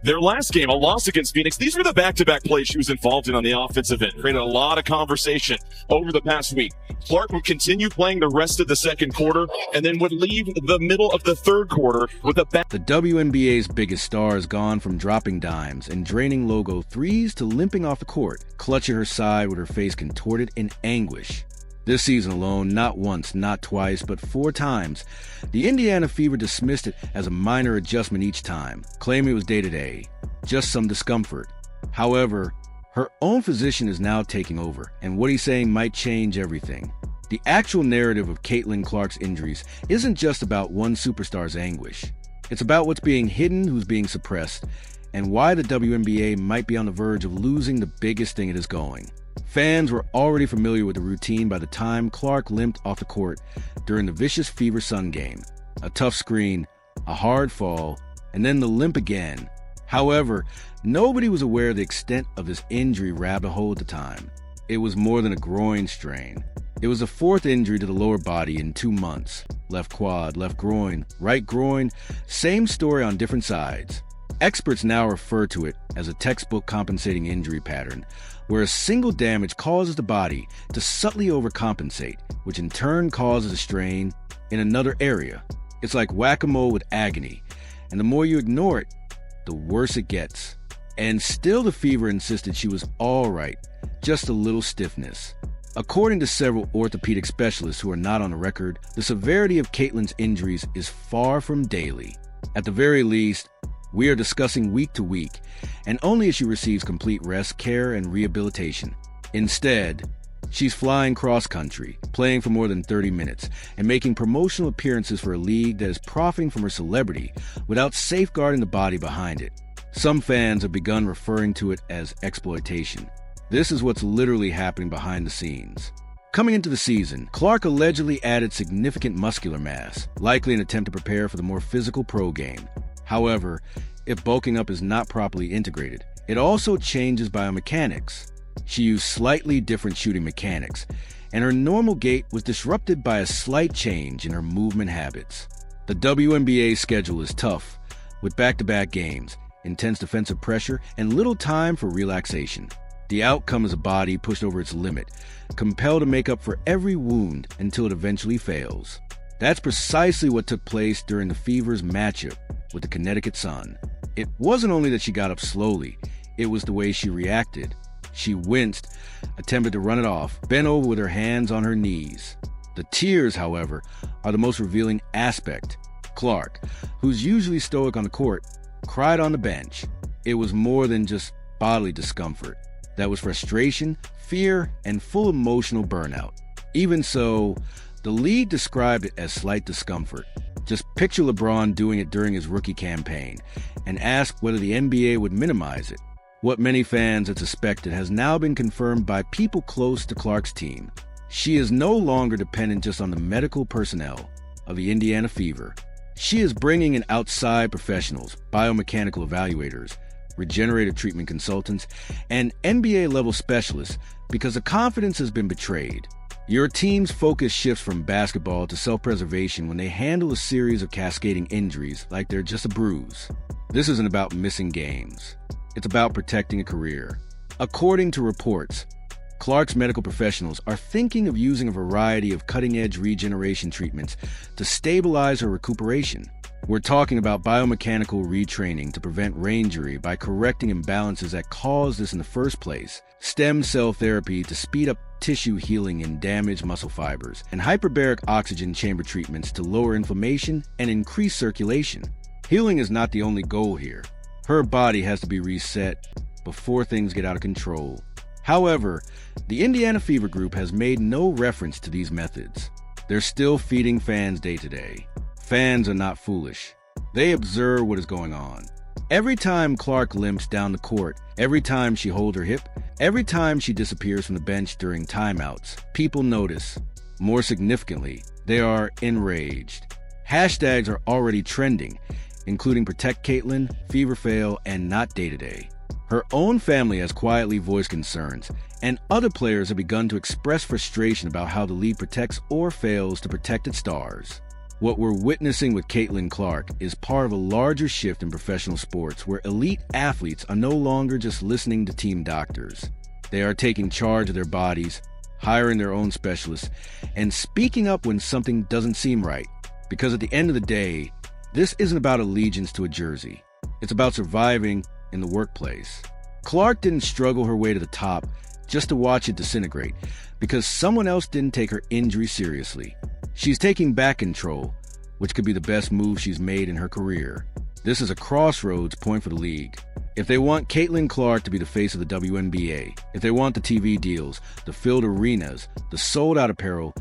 Their last game, a loss against Phoenix, these were the back-to-back plays she was involved in on the offensive end. Created a lot of conversation over the past week. Clark would continue playing the rest of the second quarter and then would leave the middle of the third quarter with a back. The WNBA's biggest star has gone from dropping dimes and draining logo threes to limping off the court, clutching her side with her face contorted in anguish. This season alone, not once, not twice, but 4 times, the Indiana Fever dismissed it as a minor adjustment each time, claiming it was day-to-day, just some discomfort. However, her own physician is now taking over, and what he's saying might change everything. The actual narrative of Caitlin Clark's injuries isn't just about one superstar's anguish. It's about what's being hidden, who's being suppressed, and why the WNBA might be on the verge of losing the biggest thing it is going. Fans were already familiar with the routine by the time Clark limped off the court during the vicious Fever Sun game. A tough screen, a hard fall, and then the limp again. However, nobody was aware of the extent of this injury rabbit hole at the time. It was more than a groin strain. It was the 4th injury to the lower body in 2 months. Left quad, left groin, right groin, same story on different sides. Experts now refer to it as a textbook compensating injury pattern, where a single damage causes the body to subtly overcompensate, which in turn causes a strain in another area. It's like whack-a-mole with agony, and the more you ignore it, the worse it gets. And still the Fever insisted she was all right, just a little stiffness. According to several orthopedic specialists who are not on the record, the severity of Caitlin's injuries is far from daily. At the very least, we are discussing week to week, and only as she receives complete rest, care, and rehabilitation. Instead, she's flying cross-country, playing for more than 30 minutes, and making promotional appearances for a league that is profiting from her celebrity without safeguarding the body behind it. Some fans have begun referring to it as exploitation. This is what's literally happening behind the scenes. Coming into the season, Clark allegedly added significant muscular mass, likely an attempt to prepare for the more physical pro game. However, if bulking up is not properly integrated, it also changes biomechanics. She used slightly different shooting mechanics, and her normal gait was disrupted by a slight change in her movement habits. The WNBA schedule is tough, with back-to-back games, intense defensive pressure, and little time for relaxation. The outcome is a body pushed over its limit, compelled to make up for every wound until it eventually fails. That's precisely what took place during the Fever's matchup with the Connecticut Sun. It wasn't only that she got up slowly, it was the way she reacted. She winced, attempted to run it off, bent over with her hands on her knees. The tears, however, are the most revealing aspect. Clark, who's usually stoic on the court, cried on the bench. It was more than just bodily discomfort. That was frustration, fear, and full emotional burnout. Even so, the league described it as slight discomfort. Just picture LeBron doing it during his rookie campaign and ask whether the NBA would minimize it. What many fans had suspected has now been confirmed by people close to Clark's team. She is no longer dependent just on the medical personnel of the Indiana Fever. She is bringing in outside professionals, biomechanical evaluators, regenerative treatment consultants, and NBA-level specialists because the confidence has been betrayed. Your team's focus shifts from basketball to self-preservation when they handle a series of cascading injuries like they're just a bruise. This isn't about missing games. It's about protecting a career. According to reports, Clark's medical professionals are thinking of using a variety of cutting-edge regeneration treatments to stabilize her recuperation. We're talking about biomechanical retraining to prevent re-injury by correcting imbalances that caused this in the first place, stem cell therapy to speed up tissue healing in damaged muscle fibers, and hyperbaric oxygen chamber treatments to lower inflammation and increase circulation. Healing is not the only goal here. Her body has to be reset before things get out of control. However, the Indiana Fever Group has made no reference to these methods. They're still feeding fans day to day. Fans are not foolish. They observe what is going on. Every time Clark limps down the court, every time she holds her hip, every time she disappears from the bench during timeouts, people notice. More significantly, they are enraged. Hashtags are already trending, including Protect Caitlin, Feverfail, and Not Day to Day. Her own family has quietly voiced concerns, and other players have begun to express frustration about how the league protects or fails to protect its stars. What we're witnessing with Caitlin Clark is part of a larger shift in professional sports where elite athletes are no longer just listening to team doctors. They are taking charge of their bodies, hiring their own specialists, and speaking up when something doesn't seem right. Because at the end of the day, this isn't about allegiance to a jersey. It's about surviving in the workplace. Clark didn't struggle her way to the top just to watch it disintegrate because someone else didn't take her injury seriously. She's taking back control, which could be the best move she's made in her career. This is a crossroads point for the league. If they want Caitlin Clark to be the face of the WNBA, if they want the TV deals, the filled arenas, the sold-out apparel,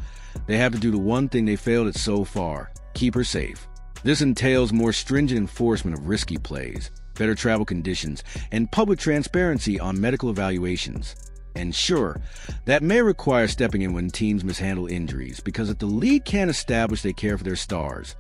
they have to do the one thing they failed at so far: keep her safe. This entails more stringent enforcement of risky plays, better travel conditions, and public transparency on medical evaluations. And sure, that may require stepping in when teams mishandle injuries, because if the league can't establish they care for their stars,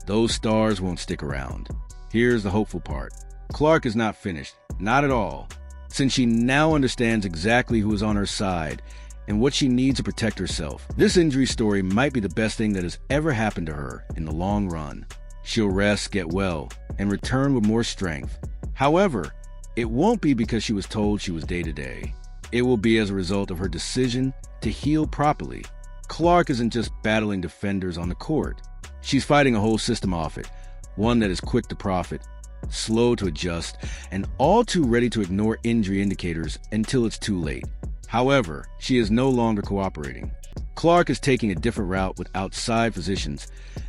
those stars won't stick around. Here's the hopeful part. Clark is not finished, not at all, since she now understands exactly who is on her side and what she needs to protect herself. This injury story might be the best thing that has ever happened to her in the long run. She'll rest, get well, and return with more strength. However, it won't be because she was told she was day-to-day. It will be as a result of her decision to heal properly. Clark isn't just battling defenders on the court. She's fighting a whole system off it, one that is quick to profit, slow to adjust, and all too ready to ignore injury indicators until it's too late. However, she is no longer cooperating. Clark is taking a different route with outside physicians,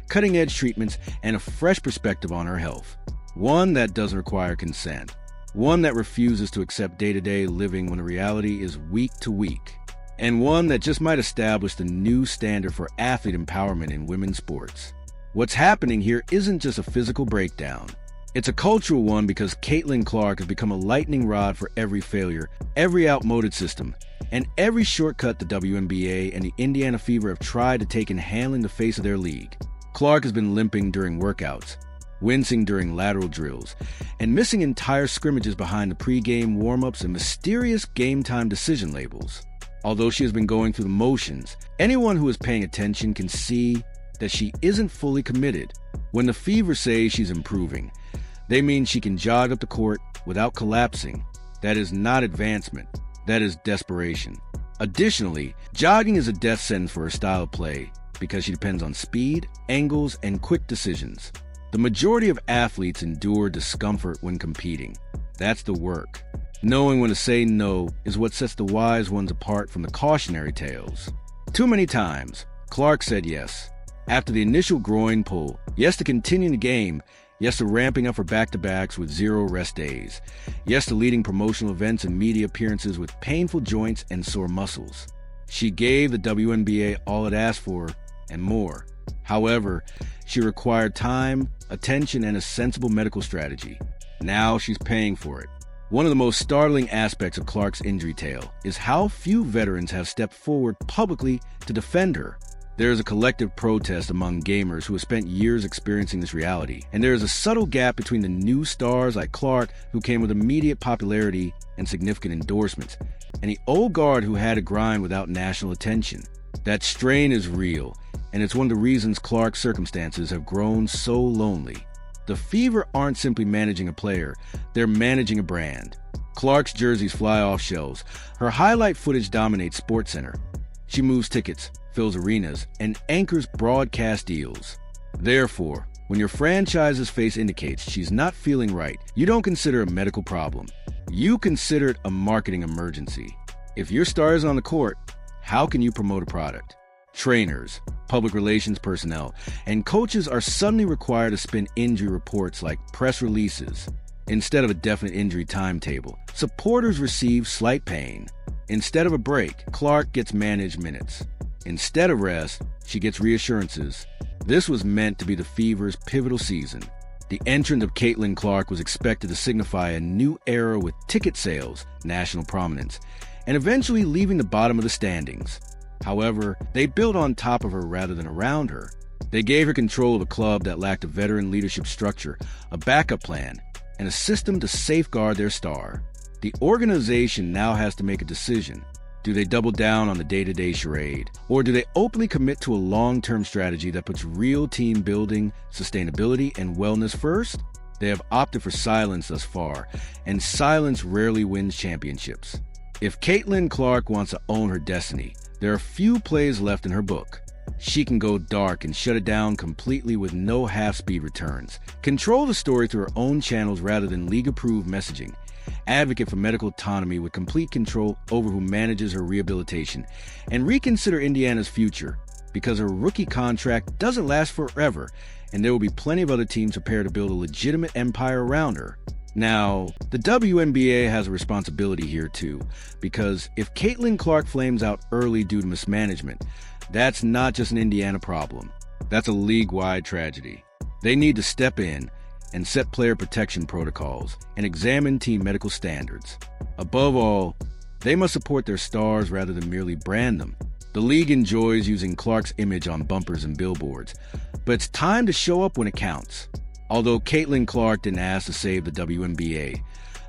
cutting-edge treatments, and a fresh perspective on her health. One that doesn't require consent. One that refuses to accept day-to-day living when the reality is week to week. And one that just might establish the new standard for athlete empowerment in women's sports. What's happening here isn't just a physical breakdown. It's a cultural one because Caitlin Clark has become a lightning rod for every failure, every outmoded system, and every shortcut the WNBA and the Indiana Fever have tried to take in handling the face of their league. Clark has been limping during workouts, wincing during lateral drills, and missing entire scrimmages behind the pre-game warm-ups and mysterious game-time decision labels. Although she has been going through the motions, anyone who is paying attention can see that she isn't fully committed. When the Fever say she's improving, they mean she can jog up the court without collapsing. That is not advancement. That is desperation. Additionally, jogging is a death sentence for her style of play because she depends on speed, angles, and quick decisions. The majority of athletes endure discomfort when competing. That's the work. Knowing when to say no is what sets the wise ones apart from the cautionary tales. Too many times, Clark said yes. After the initial groin pull, yes to continuing the game, yes to ramping up her back-to-backs with 0 rest days, yes to leading promotional events and media appearances with painful joints and sore muscles. She gave the WNBA all it asked for and more. However, she required time, attention, and a sensible medical strategy. Now she's paying for it. One of the most startling aspects of Clark's injury tale is how few veterans have stepped forward publicly to defend her. There is a collective protest among gamers who have spent years experiencing this reality, and there is a subtle gap between the new stars like Clark, who came with immediate popularity and significant endorsements, and the old guard who had to grind without national attention. That strain is real, and it's one of the reasons Clark's circumstances have grown so lonely. The Fever aren't simply managing a player, they're managing a brand. Clark's jerseys fly off shelves. Her highlight footage dominates SportsCenter. She moves tickets, fills arenas, and anchors broadcast deals. Therefore, when your franchise's face indicates she's not feeling right, you don't consider a medical problem. You consider it a marketing emergency. If your star is on the court, how can you promote a product? Trainers, public relations personnel, and coaches are suddenly required to spin injury reports like press releases. Instead of a definite injury timetable, supporters receive slight pain. Instead of a break, Clark gets managed minutes. Instead of rest, she gets reassurances. This was meant to be the Fever's pivotal season. The entrance of Caitlin Clark was expected to signify a new era with ticket sales, national prominence, and eventually leaving the bottom of the standings. However, they built on top of her rather than around her. They gave her control of a club that lacked a veteran leadership structure, a backup plan, and a system to safeguard their star. The organization now has to make a decision. Do they double down on the day-to-day charade? Or do they openly commit to a long-term strategy that puts real team building, sustainability, and wellness first? They have opted for silence thus far, and silence rarely wins championships. If Caitlin Clark wants to own her destiny, there are few plays left in her book. She can go dark and shut it down completely with no half-speed returns. Control the story through her own channels rather than league-approved messaging. Advocate for medical autonomy with complete control over who manages her rehabilitation. And reconsider Indiana's future, because her rookie contract doesn't last forever, and there will be plenty of other teams prepared to build a legitimate empire around her. Now, the WNBA has a responsibility here too, because if Caitlin Clark flames out early due to mismanagement, that's not just an Indiana problem. That's a league-wide tragedy. They need to step in and set player protection protocols and examine team medical standards. Above all, they must support their stars rather than merely brand them. The league enjoys using Clark's image on bumpers and billboards, but it's time to show up when it counts. Although Caitlin Clark didn't ask to save the WNBA,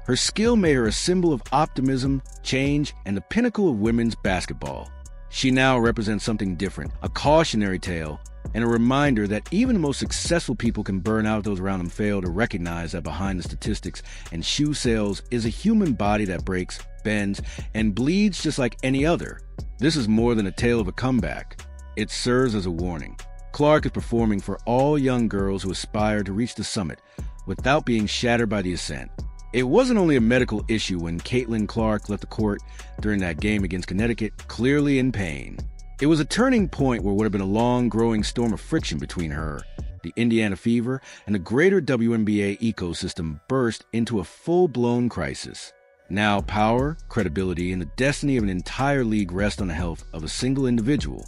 her skill made her a symbol of optimism, change, and the pinnacle of women's basketball. She now represents something different, a cautionary tale, and a reminder that even the most successful people can burn out if those around them fail to recognize that behind the statistics and shoe sales is a human body that breaks, bends, and bleeds just like any other. This is more than a tale of a comeback. It serves as a warning. Clark is performing for all young girls who aspire to reach the summit without being shattered by the ascent. It wasn't only a medical issue when Caitlin Clark left the court during that game against Connecticut, clearly in pain. It was a turning point where would have been a long growing storm of friction between her, the Indiana Fever, and the greater WNBA ecosystem burst into a full-blown crisis. Now power, credibility, and the destiny of an entire league rest on the health of a single individual.